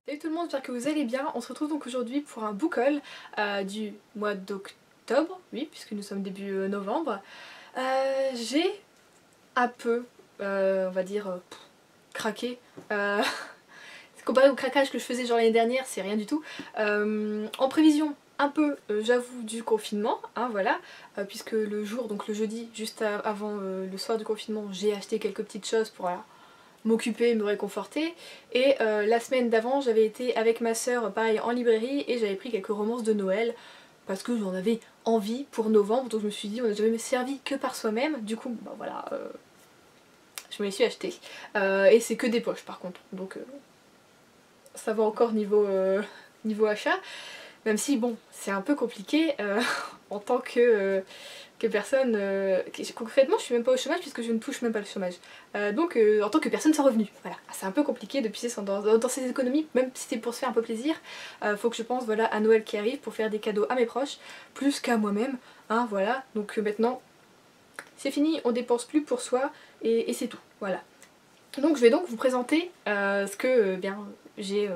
Salut tout le monde, j'espère que vous allez bien. On se retrouve donc aujourd'hui pour un book haul du mois d'octobre, oui, puisque nous sommes début novembre. J'ai un peu, on va dire, craqué. Comparé au craquage que je faisais genre l'année dernière, c'est rien du tout. En prévision, un peu, j'avoue, du confinement, hein, voilà, puisque le jour, donc le jeudi, juste avant le soir du confinement, j'ai acheté quelques petites choses pour m'occuper, me réconforter. Et la semaine d'avant, j'avais été avec ma soeur, pareil, en librairie, et j'avais pris quelques romances de Noël, parce que j'en avais envie pour novembre, donc je me suis dit, on n'a jamais servi que par soi-même, du coup, bah voilà, je me les suis achetées. Et c'est que des poches par contre, donc ça va encore niveau achat, même si bon, c'est un peu compliqué en tant que personne... concrètement, je suis même pas au chômage puisque je ne touche même pas le chômage. Donc en tant que personne sans revenu, voilà. C'est un peu compliqué de puiser dans ses économies, même si c'est pour se faire un peu plaisir. Faut que je pense voilà, à Noël qui arrive pour faire des cadeaux à mes proches, plus qu'à moi-même, hein, voilà. Donc maintenant, c'est fini, on dépense plus pour soi et c'est tout, voilà. Donc je vais donc vous présenter ce que bien j'ai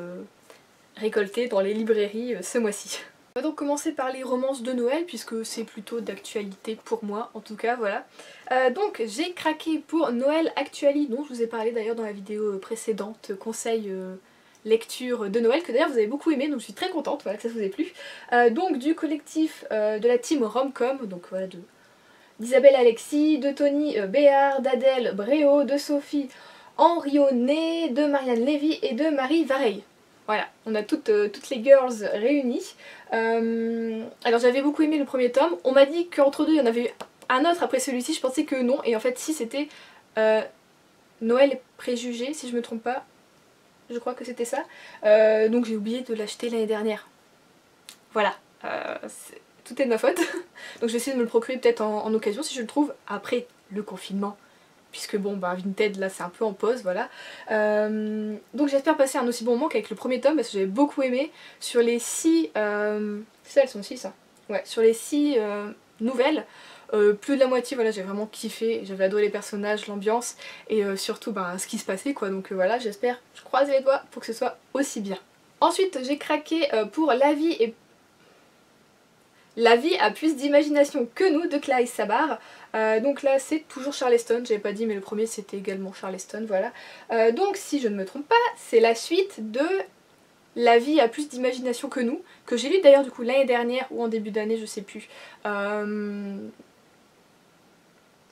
récolté dans les librairies ce mois-ci. On va donc commencer par les romances de Noël puisque c'est plutôt d'actualité pour moi en tout cas, voilà. Donc j'ai craqué pour Noël Actually, dont je vous ai parlé d'ailleurs dans la vidéo précédente, conseil lecture de Noël, que d'ailleurs vous avez beaucoup aimé, donc je suis très contente voilà, que ça vous ait plu. Donc du collectif de la team Romcom, donc voilà, d'Isabelle Alexis, de Tony Béard, d'Adèle Bréau, de Sophie Henrionnet, de Marianne Lévy et de Marie Vareille. Voilà, on a toutes les girls réunies. Alors j'avais beaucoup aimé le premier tome, on m'a dit qu'entre deux il y en avait eu un autre après celui-ci, je pensais que non, et en fait si c'était Noël préjugé, si je me trompe pas, je crois que c'était ça. Donc j'ai oublié de l'acheter l'année dernière. Voilà, tout est de ma faute. Donc je vais essayer de me le procurer peut-être en occasion si je le trouve après le confinement. Puisque bon bah Vinted là c'est un peu en pause, voilà. Donc j'espère passer un aussi bon moment qu'avec le premier tome parce que j'avais beaucoup aimé. Sur les 6... c'est ça, elles sont 6 hein. Ouais, sur les 6 nouvelles, plus de la moitié voilà j'ai vraiment kiffé, j'avais adoré les personnages, l'ambiance et surtout bah, ce qui se passait quoi. Donc voilà, j'espère, je croise les doigts pour que ce soit aussi bien. Ensuite j'ai craqué pour La vie a plus d'imagination que nous de Clarisse Sabar. Donc là c'est toujours Charleston, j'avais pas dit mais le premier c'était également Charleston, voilà. Donc si je ne me trompe pas, c'est la suite de La vie a plus d'imagination que nous, que j'ai lu d'ailleurs du coup l'année dernière ou en début d'année, je sais plus.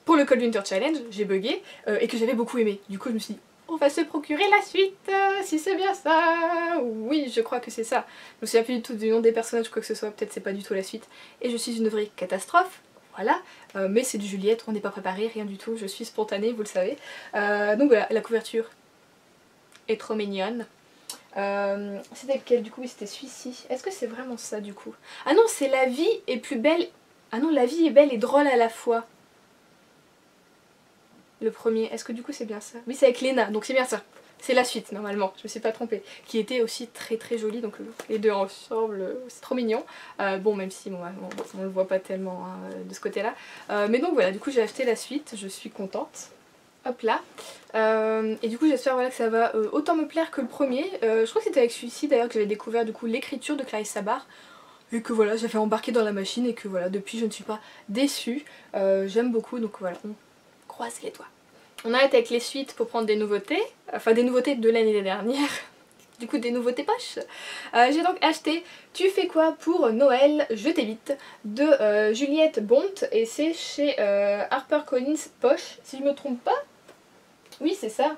Pour le Cold Winter Challenge, j'ai bugué et que j'avais beaucoup aimé. Du coup je me suis dit on va se procurer la suite, si c'est bien ça. Oui, je crois que c'est ça. Je me souviens plus du tout du nom des personnages ou quoi que ce soit, peut-être c'est pas du tout la suite. Et je suis une vraie catastrophe, voilà. Mais c'est du Juliette, on n'est pas préparé, rien du tout, je suis spontanée, vous le savez. Donc voilà, la couverture est trop mignonne. C'était lequel du coup? Oui, c'était celui-ci. Est-ce que c'est vraiment ça du coup? Ah non, c'est La vie est plus belle... Ah non, La vie est belle et drôle à la fois. Le premier, est-ce que du coup c'est bien ça? Oui, c'est avec Léna, donc c'est bien ça. C'est la suite normalement, je me suis pas trompée. Qui était aussi très très jolie, donc les deux ensemble, c'est trop mignon. Bon, même si bon, on le voit pas tellement hein, de ce côté-là. Mais donc voilà, du coup j'ai acheté la suite, je suis contente. Hop là. Et du coup j'espère voilà, que ça va autant me plaire que le premier. Je crois que c'était avec celui-ci d'ailleurs que j'avais découvert du coup l'écriture de Clarisse Sabar. Et que voilà, j'avais embarqué dans la machine et que voilà, depuis je ne suis pas déçue. J'aime beaucoup, donc voilà, on croise les doigts. On arrête avec les suites pour prendre des nouveautés, enfin des nouveautés de l'année dernière, du coup des nouveautés poches. J'ai donc acheté Tu fais quoi pour Noël, je t'évite de Juliette Bont et c'est chez HarperCollins Poche, si je me trompe pas. Oui c'est ça.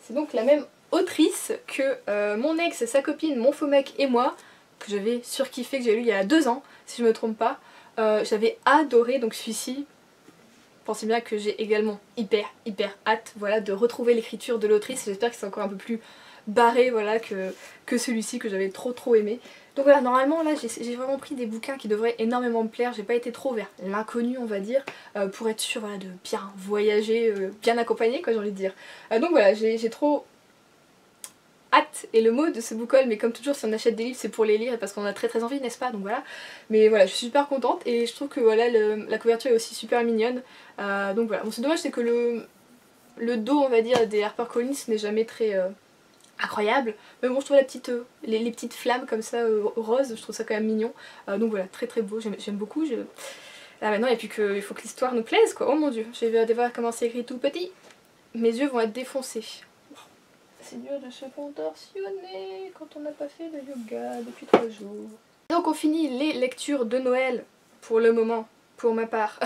C'est donc la même autrice que mon ex, sa copine, mon faux mec et moi, que j'avais surkiffé, que j'ai lu il y a 2 ans, si je me trompe pas. J'avais adoré donc celui-ci. Pensez bien que j'ai également hyper hâte voilà, de retrouver l'écriture de l'autrice. J'espère que c'est encore un peu plus barré voilà, que celui-ci que j'avais trop aimé. Donc voilà, normalement là j'ai vraiment pris des bouquins qui devraient énormément me plaire. J'ai pas été trop vers l'inconnu on va dire, pour être sûre voilà, de bien voyager, bien accompagné quoi j'ai envie de dire. Donc voilà, j'ai trop hâte et le mot de ce book haul, mais comme toujours si on achète des livres c'est pour les lire et parce qu'on a très envie n'est-ce pas, donc voilà. Mais voilà, je suis super contente et je trouve que voilà la couverture est aussi super mignonne. Donc voilà, bon c'est dommage c'est que le dos on va dire des HarperCollins n'est jamais très incroyable. Mais bon, je trouve les petites flammes comme ça roses, je trouve ça quand même mignon. Donc voilà, très très beau, j'aime beaucoup. Là maintenant il faut que l'histoire nous plaise quoi. Oh mon dieu, je vais devoir commencer à écrire tout petit. Mes yeux vont être défoncés. C'est dur de se contorsionner quand on n'a pas fait de yoga depuis 3 jours. Donc on finit les lectures de Noël pour le moment, pour ma part.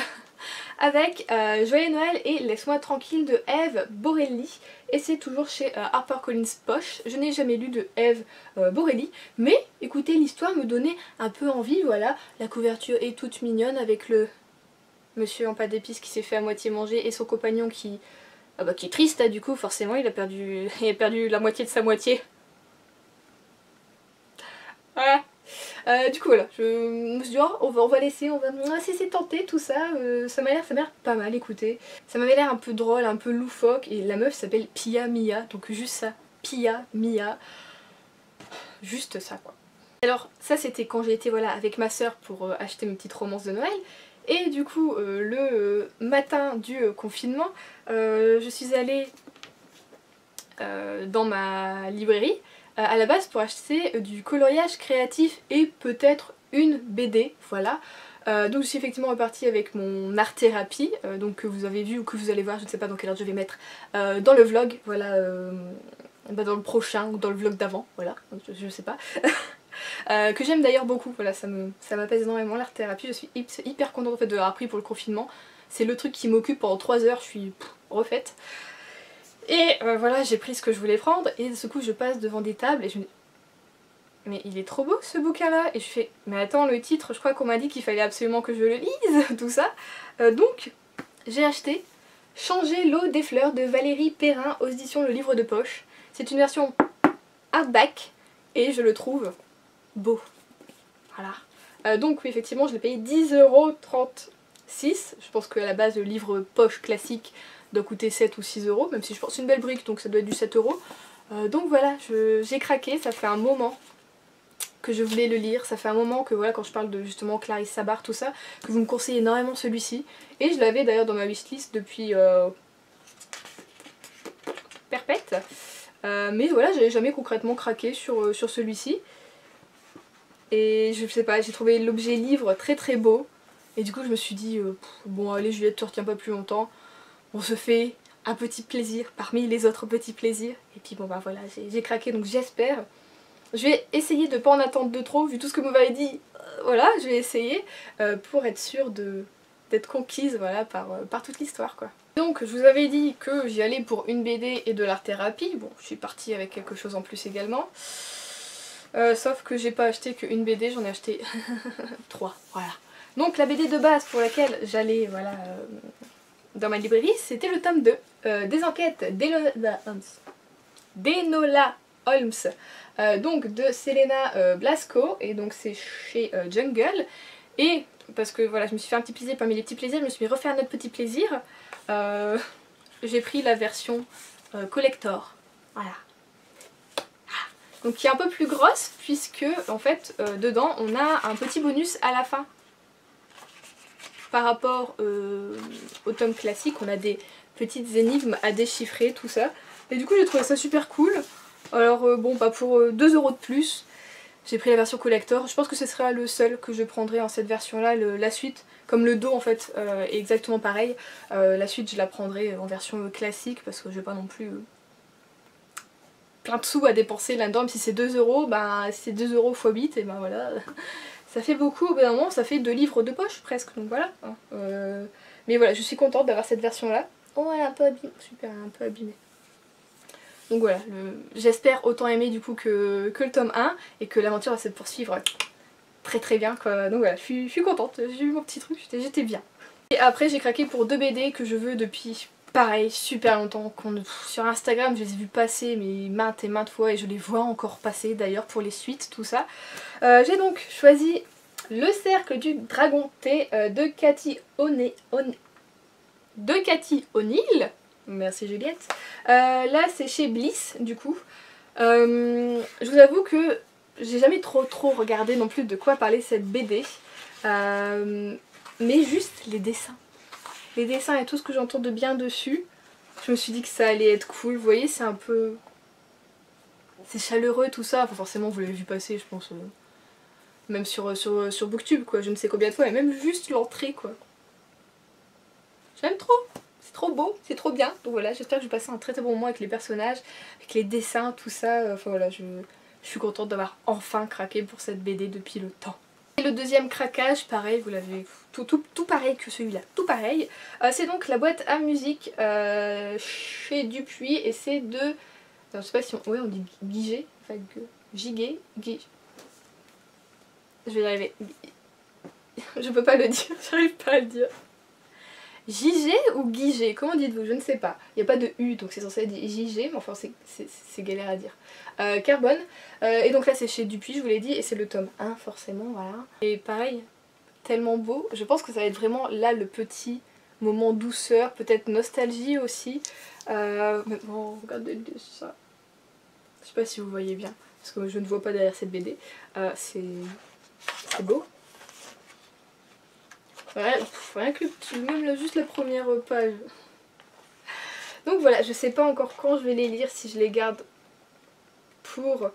Avec Joyeux Noël et Laisse-moi tranquille de Eve Borelli, et c'est toujours chez HarperCollins Poche. Je n'ai jamais lu de Eve Borelli, mais écoutez, l'histoire me donnait un peu envie, voilà. La couverture est toute mignonne avec le monsieur en pâte d'épices qui s'est fait à moitié manger et son compagnon qui est triste, hein, du coup forcément il a perdu la moitié de sa moitié. Voilà. Du coup voilà, je me suis dit oh, on va laisser, on va essayer de tenter tout ça, ça m'a l'air pas mal, écoutez. Ça m'avait l'air un peu drôle, un peu loufoque, et la meuf s'appelle Pia Mia, donc juste ça, Pia Mia, juste ça quoi. Alors ça c'était quand j'ai été voilà, avec ma soeur pour acheter mes petites romances de Noël, et du coup le matin du confinement, je suis allée dans ma librairie, à la base pour acheter du coloriage créatif et peut-être une BD, voilà. Donc je suis effectivement repartie avec mon art-thérapie, donc que vous avez vu ou que vous allez voir, je ne sais pas dans quelle heure je vais mettre, dans le vlog, voilà, dans le prochain ou dans le vlog d'avant, voilà, je sais pas. Que j'aime d'ailleurs beaucoup, voilà, ça m'apaise énormément l'art-thérapie, je suis hyper contente en fait de l'avoir pris pour le confinement. C'est le truc qui m'occupe pendant 3 heures, je suis refaite. Et voilà, j'ai pris ce que je voulais prendre et de ce coup je passe devant des tables et je me dis mais il est trop beau ce bouquin là, et je fais mais attends, le titre, je crois qu'on m'a dit qu'il fallait absolument que je le lise, tout ça. Donc j'ai acheté Changer l'eau des fleurs de Valérie Perrin aux éditions Le Livre de Poche. C'est une version hardback et je le trouve beau. Voilà. Donc oui, effectivement je l'ai payé 10,36 €. Je pense qu'à la base le livre poche classique doit coûter 7 ou 6 €, même si je pense que c'est une belle brique donc ça doit être du 7 €. Donc voilà, j'ai craqué, ça fait un moment que je voulais le lire, ça fait un moment que voilà, quand je parle de justement Clarisse Sabar, tout ça, que vous me conseillez énormément celui-ci. Et je l'avais d'ailleurs dans ma wishlist depuis perpète. Mais voilà, j'avais jamais concrètement craqué sur celui-ci. Et je sais pas, j'ai trouvé l'objet livre très très beau. Et du coup je me suis dit, bon allez Juliette, te retiens pas plus longtemps. On se fait un petit plaisir parmi les autres petits plaisirs. Et puis bon bah voilà, j'ai craqué, donc j'espère. Je vais essayer de pas en attendre de trop, vu tout ce que vous m'avez dit. Voilà, je vais essayer pour être sûre d'être conquise voilà, par toute l'histoire quoi. Donc je vous avais dit que j'y allais pour une BD et de l'art-thérapie. Bon, je suis partie avec quelque chose en plus également. Sauf que j'ai pas acheté qu'une BD, j'en ai acheté 3, voilà. Donc la BD de base pour laquelle j'allais voilà, dans ma librairie, c'était le tome 2 des enquêtes d'Enola Holmes, donc de Selena Blasco, et donc c'est chez Jungle. Et parce que voilà, je me suis fait un petit plaisir parmi les petits plaisirs, je me suis refait un autre petit plaisir. J'ai pris la version collector, voilà. Donc qui est un peu plus grosse puisque en fait dedans on a un petit bonus à la fin. Par rapport au tome classique, on a des petites énigmes à déchiffrer, tout ça. Et du coup j'ai trouvé ça super cool. Alors bon bah pour 2 € de plus, j'ai pris la version collector. Je pense que ce sera le seul que je prendrai en cette version là, la suite. Comme le dos en fait est exactement pareil, la suite je la prendrai en version classique parce que je vais pas non plus plein de sous à dépenser là-dedans. Même si c'est 2 €, bah si c'est 2 € x 8, et ben voilà, ça fait beaucoup au bout d'un moment, ça fait 2 livres de poche presque, donc voilà. Mais voilà, je suis contente d'avoir cette version là. Oh elle est un peu abîmée, super, elle est un peu abîmée. Donc voilà, j'espère autant aimer du coup que le tome 1 et que l'aventure va se poursuivre très très bien quoi. Donc voilà, je suis contente, j'ai eu mon petit truc, j'étais bien. Et après j'ai craqué pour 2 BD que je veux depuis pareil super longtemps. Sur Instagram je les ai vus passer mais maintes et maintes fois et je les vois encore passer d'ailleurs pour les suites, tout ça. J'ai donc choisi Le Cercle du Dragon T de Cathy O'Neill. Merci Juliette. Là c'est chez Bliss du coup. Je vous avoue que j'ai jamais trop regardé non plus de quoi parler cette BD. Mais juste les dessins. Les dessins et tout ce que j'entends de bien dessus. Je me suis dit que ça allait être cool. Vous voyez c'est un peu... c'est chaleureux tout ça, enfin, forcément vous l'avez vu passer je pense, même sur Booktube quoi, je ne sais combien de fois, et même juste l'entrée quoi. J'aime trop, c'est trop beau, c'est trop bien, donc voilà, j'espère que je vais passer un très très bon moment avec les personnages, avec les dessins, tout ça, enfin voilà, je suis contente d'avoir enfin craqué pour cette BD depuis le temps. Et le deuxième craquage, pareil, vous l'avez tout pareil que celui-là, tout pareil. C'est donc la boîte à musique chez Dupuis et c'est de... Alors, je sais pas si on... Ouais, on dit Guigé, enfin Gigué, Guigé. Je vais y arriver. Je peux pas le dire, j'arrive pas à le dire. Gigé ou Guigé, comment dites-vous? Je ne sais pas. Il n'y a pas de U, donc c'est censé être Gigé, mais enfin c'est galère à dire. Carbone, et donc là c'est chez Dupuis, je vous l'ai dit, et c'est le tome 1 forcément, voilà. Et pareil, tellement beau, je pense que ça va être vraiment là le petit moment douceur, peut-être nostalgie aussi. Maintenant, regardez le dessin. Je sais pas si vous voyez bien, parce que je ne vois pas derrière cette BD. C'est beau. Rien que même là, juste la première page. Donc voilà, je sais pas encore quand je vais les lire, si je les garde pour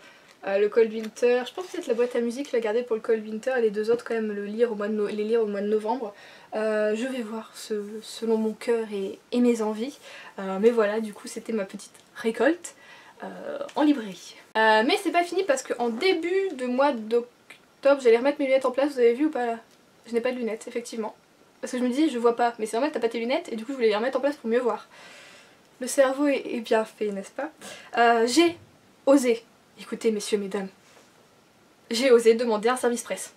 le Cold Winter. Je pense peut-être la boîte à musique, la garder pour le Cold Winter et les deux autres quand même les lire au mois de novembre. Je vais voir selon mon cœur et mes envies. Mais voilà, du coup c'était ma petite récolte en librairie. Mais c'est pas fini parce qu'en début de mois d'octobre, j'allais remettre mes lunettes en place, vous avez vu ou pas là? Je n'ai pas de lunettes, effectivement. Parce que je me dis, je vois pas, mais c'est normal, t'as pas tes lunettes, et du coup je voulais les remettre en place pour mieux voir. Le cerveau est bien fait, n'est-ce pas? J'ai osé, écoutez messieurs, mesdames, j'ai osé demander un service presse.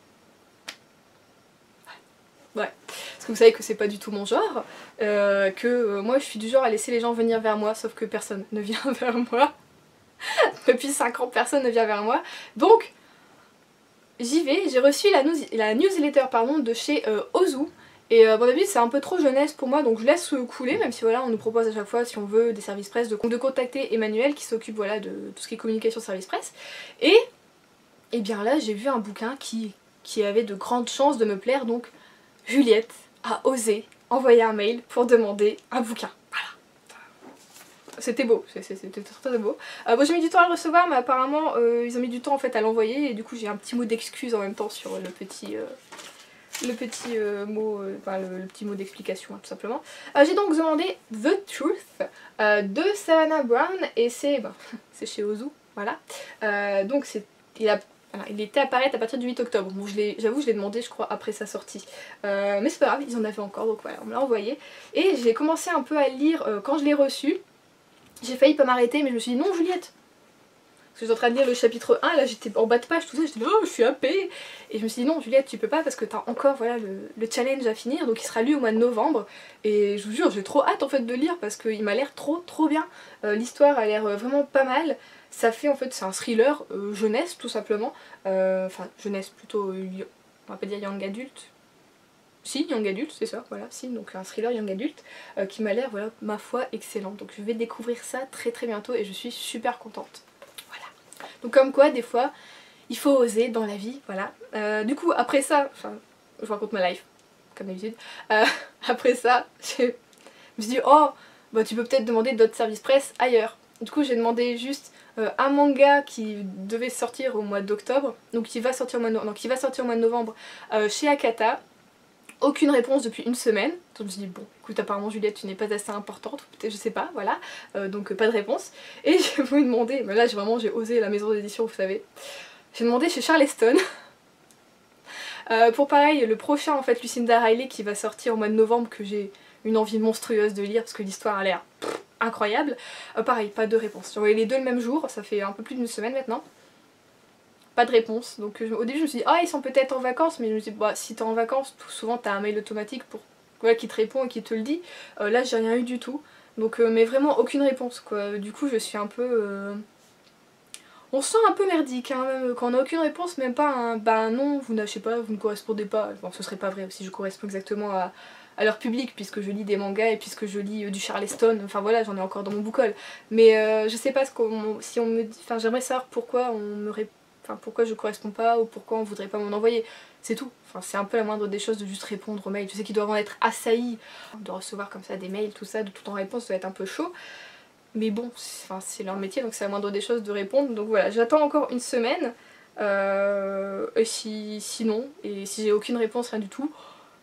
Ouais, parce que vous savez que c'est pas du tout mon genre, que moi je suis du genre à laisser les gens venir vers moi, sauf que personne ne vient vers moi. Depuis 5 ans, personne ne vient vers moi. Donc, j'y vais, j'ai reçu la newsletter pardon, de chez Ozu. Et à mon avis c'est un peu trop jeunesse pour moi, donc je laisse couler, même si voilà on nous propose à chaque fois si on veut des services presse de contacter Emmanuel qui s'occupe voilà de tout ce qui est communication service presse. Et bien là j'ai vu un bouquin qui avait de grandes chances de me plaire, donc Juliette a osé envoyer un mail pour demander un bouquin. Voilà. C'était beau, c'était très beau. Bon, j'ai mis du temps à le recevoir, mais apparemment ils ont mis du temps en fait à l'envoyer, et du coup j'ai un petit mot d'excuse en même temps sur le petit mot, le petit mot d'explication hein, tout simplement. J'ai donc demandé The Truth de Savannah Brown, et c'est c'est chez Ozu, voilà. Donc il était à apparaître à partir du 8 octobre. Bon, j'avoue je l'ai demandé je crois après sa sortie. Mais c'est pas grave, ils en avaient encore, donc voilà, on me l'a envoyé. Et j'ai commencé un peu à le lire quand je l'ai reçu. J'ai failli pas m'arrêter, mais je me suis dit non Juliette. Parce que j'étais en train de lire le chapitre 1, là j'étais en bas de page, tout ça, j'étais là, oh je suis happée. Et je me suis dit non Juliette tu peux pas parce que t'as encore voilà, le challenge à finir, donc il sera lu au mois de novembre. Et je vous jure j'ai trop hâte en fait de lire parce qu'il m'a l'air trop bien. L'histoire a l'air vraiment pas mal. Ça fait en fait, c'est un thriller jeunesse tout simplement. Enfin jeunesse plutôt, on va pas dire young adulte. Si, young adulte, c'est ça, voilà, si, donc un thriller young adulte qui m'a l'air, voilà, ma foi, excellent. Donc je vais découvrir ça très bientôt et je suis super contente. Voilà. Donc comme quoi, des fois, il faut oser dans la vie, voilà. Du coup, après ça, enfin, je vous raconte ma life, comme d'habitude. Après ça, je me suis dit, oh, bah tu peux peut-être demander d'autres services presse ailleurs. Du coup, j'ai demandé juste un manga qui devait sortir au mois d'octobre, donc qui va sortir au mois de novembre chez Akata. Aucune réponse depuis une semaine, donc je me suis dit bon écoute apparemment Juliette tu n'es pas assez importante, peut-être je sais pas, voilà, donc pas de réponse. Et j'ai voulu demander, mais là j'ai osé la maison d'édition vous savez, j'ai demandé chez Charleston pour pareil le prochain en fait Lucinda Riley qui va sortir au mois de novembre, que j'ai une envie monstrueuse de lire parce que l'histoire a l'air incroyable. Pareil, pas de réponse, j'ai envoyé les deux le même jour, ça fait un peu plus d'une semaine maintenant. Pas de réponse, donc au début je me suis dit ah ils sont peut-être en vacances, mais je me suis dit bah si t'es en vacances tout souvent t'as un mail automatique pour voilà, qui te répond et qui te le dit. Là j'ai rien eu du tout, donc mais vraiment aucune réponse quoi. Du coup je suis un peu on se sent un peu merdique hein, même quand on a aucune réponse, même pas un bah non vous je sais pas, vous ne correspondez pas. Bon ce serait pas vrai aussi, je corresponds exactement à leur public puisque je lis des mangas et puisque je lis du Charleston, enfin voilà j'en ai encore dans mon bookhaul, mais je sais pas si on me dit, enfin j'aimerais savoir pourquoi on me répond. Enfin, pourquoi je corresponds pas ou pourquoi on voudrait pas m'en envoyer, c'est tout. Enfin, c'est un peu la moindre des choses de juste répondre aux mails. Je sais qu'ils doivent en être assaillis de recevoir comme ça des mails, tout ça, de tout en réponse, ça va être un peu chaud. Mais bon, c'est leur métier donc c'est la moindre des choses de répondre. Donc voilà, j'attends encore une semaine. Et sinon, et si j'ai aucune réponse, rien du tout,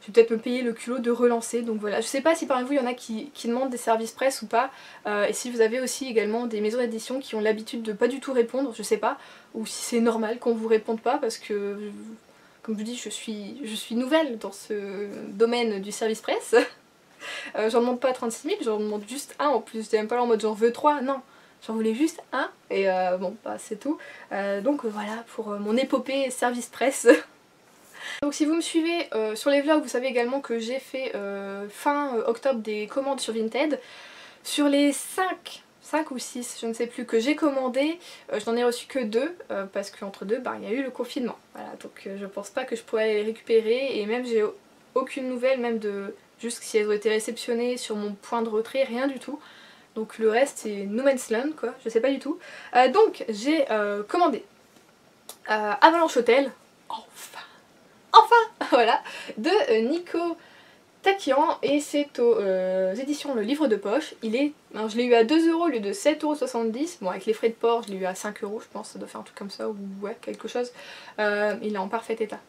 je vais peut-être me payer le culot de relancer. Donc voilà, je sais pas si parmi vous il y en a qui demandent des services presse ou pas. Et si vous avez aussi également des maisons d'édition qui ont l'habitude de pas du tout répondre, je sais pas. Ou si c'est normal qu'on vous réponde pas parce que, comme je vous dis, je suis nouvelle dans ce domaine du service presse. J'en demande pas 36 000, j'en demande juste un en plus. J'étais même pas là en mode j'en veux 3, non. J'en voulais juste un et bon bah c'est tout. Donc voilà pour mon épopée service presse. Donc si vous me suivez sur les vlogs, vous savez également que j'ai fait fin octobre des commandes sur Vinted. Sur les 5 ou 6, je ne sais plus, que j'ai commandé, je n'en ai reçu que 2 parce qu'entre deux il y a eu le confinement. Voilà, donc je pense pas que je pourrais les récupérer et même j'ai aucune nouvelle même de juste si elles ont été réceptionnées sur mon point de retrait, rien du tout. Donc le reste c'est no man's land quoi, je sais pas du tout. Donc j'ai commandé Avalanche Hotel, enfin voilà, de Nico Takian et c'est aux éditions Le Livre de Poche. Alors je l'ai eu à 2 € au lieu de 7,70 €. Bon avec les frais de port je l'ai eu à 5 € je pense, ça doit faire un truc comme ça ou ouais quelque chose. Il est en parfait état.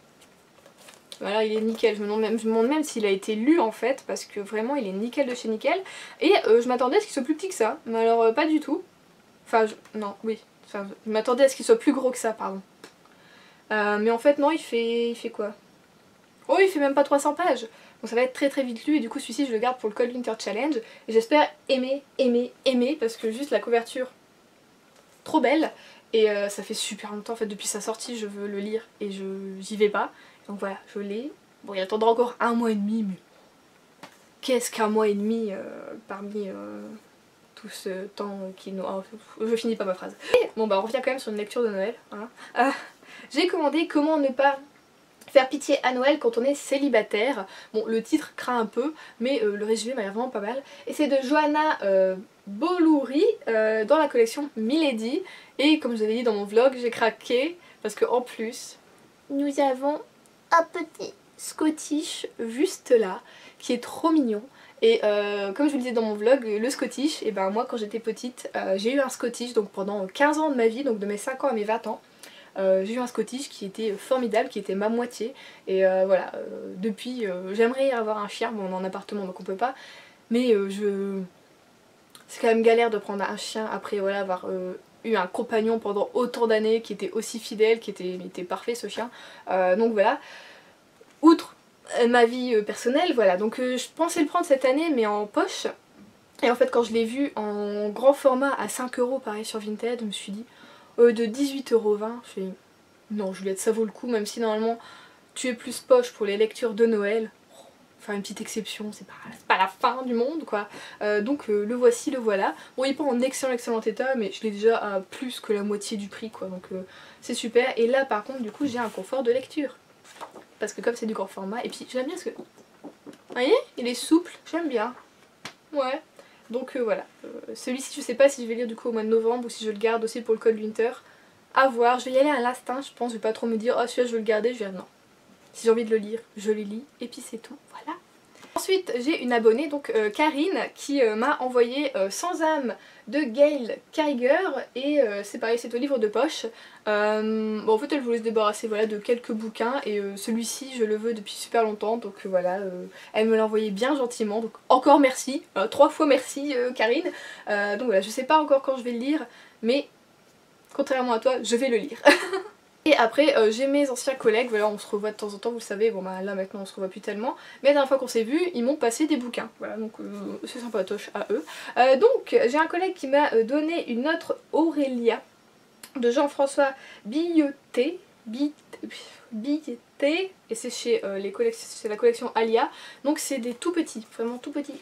Voilà, il est nickel, je me demande même s'il a été lu en fait, parce que vraiment il est nickel de chez nickel. Et je m'attendais à ce qu'il soit plus petit que ça, mais alors pas du tout. Enfin, non, oui, enfin, je m'attendais à ce qu'il soit plus gros que ça, pardon. Mais en fait non, il fait quoi? Oh, il fait même pas 300 pages. Donc ça va être très vite lu et du coup celui-ci je le garde pour le Cold Winter Challenge. Et j'espère aimer, parce que juste la couverture, trop belle. Et ça fait super longtemps en fait, depuis sa sortie je veux le lire et j'y vais pas. Donc voilà, je l'ai. Bon, il attendra encore 1 mois et demi, mais qu'est-ce qu'un mois et demi parmi tout ce temps qui nous... Oh, je finis pas ma phrase. Et, bon bah on revient quand même sur une lecture de Noël. Hein. J'ai commandé Comment ne pas faire pitié à Noël quand on est célibataire. Bon, le titre craint un peu, mais le résumé m'a l'air vraiment pas mal. Et c'est de Johanna Bolouri dans la collection Milady. Et comme je vous avais dit dans mon vlog, j'ai craqué parce qu'en plus, nous avons un petit Scottish juste là, qui est trop mignon. Et comme je vous le disais dans mon vlog, le Scottish, et ben moi quand j'étais petite, j'ai eu un Scottish donc pendant 15 ans de ma vie, donc de mes 5 ans à mes 20 ans. J'ai eu un Scottish qui était formidable, qui était ma moitié. Et voilà, depuis j'aimerais avoir un chien, bon on est en appartement donc on peut pas. Mais c'est quand même galère de prendre un chien après voilà, avoir eu un compagnon pendant autant d'années qui était aussi fidèle, qui était parfait ce chien. Donc voilà, outre ma vie personnelle, voilà, donc je pensais le prendre cette année mais en poche. Et en fait quand je l'ai vu en grand format à 5 € pareil sur Vinted, je me suis dit de 18,20 €, je fais non Juliette ça vaut le coup même si normalement tu es plus poche pour les lectures de Noël. Enfin une petite exception, c'est pas la fin du monde quoi. Donc le voici, le voilà. Bon il est pas en excellent état mais je l'ai déjà à plus que la moitié du prix quoi, donc c'est super. Et là par contre du coup j'ai un confort de lecture. Parce que comme c'est du grand format, et puis j'aime bien parce que... Vous voyez, il est souple, j'aime bien. Ouais. Donc voilà. Celui-ci je sais pas si je vais lire du coup au mois de novembre ou si je le garde aussi pour le Cold Winter. À voir, je vais y aller à l'instinct je pense, je vais pas trop me dire oh celui-là je veux le garder, je vais dire non. Si j'ai envie de le lire, je le lis et puis c'est tout, voilà. Ensuite j'ai une abonnée, donc Karine, qui m'a envoyé Sans âme de Gail Carriger et c'est pareil, c'est au Livre de Poche. Bon, en fait elle voulait se débarrasser voilà, de quelques bouquins et celui-ci je le veux depuis super longtemps donc voilà, elle me l'a envoyé bien gentiment donc encore merci, 3 fois merci Karine. Donc voilà, je sais pas encore quand je vais le lire mais contrairement à toi je vais le lire. Et après j'ai mes anciens collègues, voilà on se revoit de temps en temps, vous le savez, bon bah là maintenant on se revoit plus tellement, mais la dernière fois qu'on s'est vu ils m'ont passé des bouquins, voilà donc c'est sympatoche à eux. Donc j'ai un collègue qui m'a donné une autre Aurélia de Jean-François Billeté, et c'est chez la collection Alia, donc c'est des tout petits, vraiment tout petits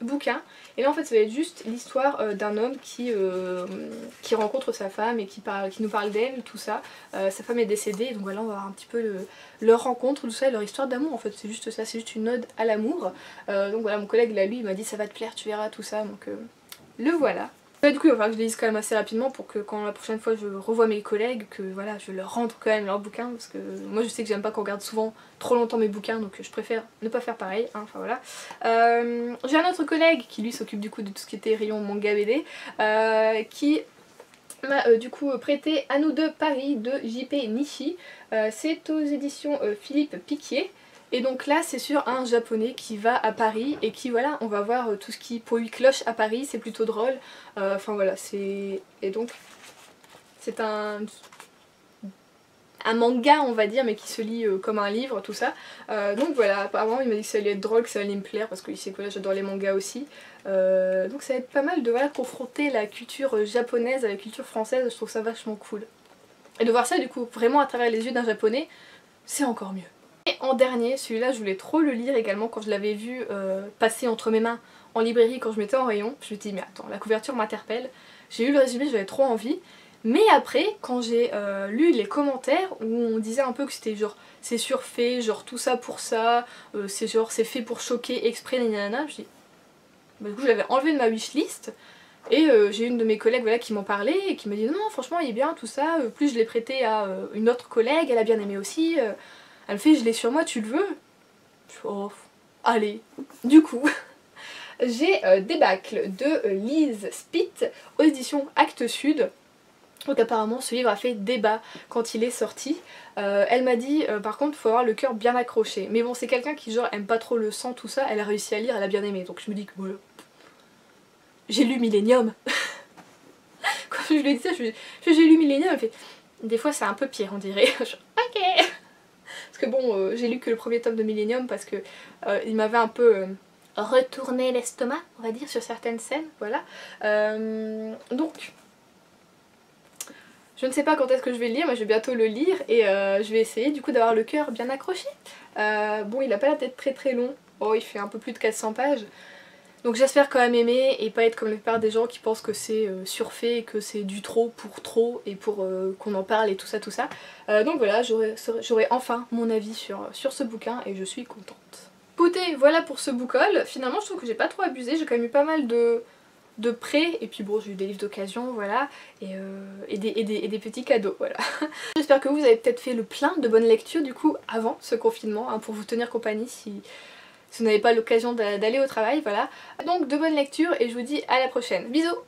bouquin et là en fait ça va être juste l'histoire d'un homme qui rencontre sa femme et qui nous parle d'elle, tout ça. Sa femme est décédée donc voilà on va voir un petit peu leur rencontre, tout ça et leur histoire d'amour en fait, c'est juste ça, c'est juste une ode à l'amour. Donc voilà mon collègue là lui il m'a dit ça va te plaire tu verras tout ça donc le voilà. Ouais, du coup il va falloir que je les lise quand même assez rapidement pour que quand la prochaine fois je revois mes collègues, que voilà, je leur rende quand même leurs bouquins, parce que moi je sais que j'aime pas qu'on regarde souvent trop longtemps mes bouquins, donc je préfère ne pas faire pareil, hein, enfin voilà. J'ai un autre collègue qui lui s'occupe du coup de tout ce qui était rayon manga BD, qui m'a du coup prêté À nous deux Paris de JP Nishi. C'est aux éditions Philippe Piquier. Et donc là c'est sur un japonais qui va à Paris et qui voilà, on va voir tout ce qui pour lui cloche à Paris, c'est plutôt drôle. Enfin voilà, c'est... Et donc c'est un manga on va dire, mais qui se lit comme un livre, tout ça. Donc voilà, apparemment il m'a dit que ça allait être drôle, que ça allait me plaire, parce qu'il sait que là j'adore les mangas aussi. Donc ça va être pas mal de voilà, confronter la culture japonaise à la culture française, je trouve ça vachement cool. Et de voir ça du coup vraiment à travers les yeux d'un japonais, c'est encore mieux. Et en dernier, celui-là je voulais trop le lire également quand je l'avais vu passer entre mes mains en librairie quand je m'étais en rayon. Je me suis dit mais attends, la couverture m'interpelle. J'ai lu le résumé, j'avais trop envie. Mais après, quand j'ai lu les commentaires où on disait un peu que c'était genre c'est surfait, genre tout ça pour ça, c'est genre c'est fait pour choquer exprès, nanana, je dis... Bah, du coup je l'avais enlevé de ma wishlist. Et j'ai une de mes collègues voilà, qui m'en parlait et qui m'a dit non franchement il est bien tout ça, plus je l'ai prêté à une autre collègue, elle a bien aimé aussi, elle me fait je l'ai sur moi, tu le veux? Je fais oh allez. Du coup j'ai Débâcle de Lise Spitt aux éditions Actes Sud. Donc apparemment ce livre a fait débat quand il est sorti. Elle m'a dit par contre il faut avoir le cœur bien accroché. Mais bon c'est quelqu'un qui genre aime pas trop le sang tout ça, elle a réussi à lire, elle a bien aimé. Donc je me dis que voilà. J'ai lu Millennium. Quand je lui ai dit ça, j'ai lu Millennium, elle fait des fois c'est un peu pire on dirait. Ok. Parce que bon j'ai lu que le premier tome de Millennium parce que il m'avait un peu retourné l'estomac on va dire sur certaines scènes, voilà. Donc je ne sais pas quand est-ce que je vais le lire, mais je vais bientôt le lire et je vais essayer du coup d'avoir le cœur bien accroché. Bon il a pas l'air d'être très très long, oh il fait un peu plus de 400 pages. Donc j'espère quand même aimer et pas être comme la plupart des gens qui pensent que c'est surfait et que c'est du trop pour trop et pour qu'on en parle et tout ça tout ça. Donc voilà, j'aurai enfin mon avis sur ce bouquin et je suis contente. Écoutez, voilà pour ce book haul. Finalement je trouve que j'ai pas trop abusé, j'ai quand même eu pas mal de prêts et puis bon j'ai eu des livres d'occasion voilà et des petits cadeaux voilà. J'espère que vous avez peut-être fait le plein de bonnes lectures du coup avant ce confinement hein, pour vous tenir compagnie si vous n'avez pas l'occasion d'aller au travail, voilà. Donc de bonnes lectures et je vous dis à la prochaine. Bisous!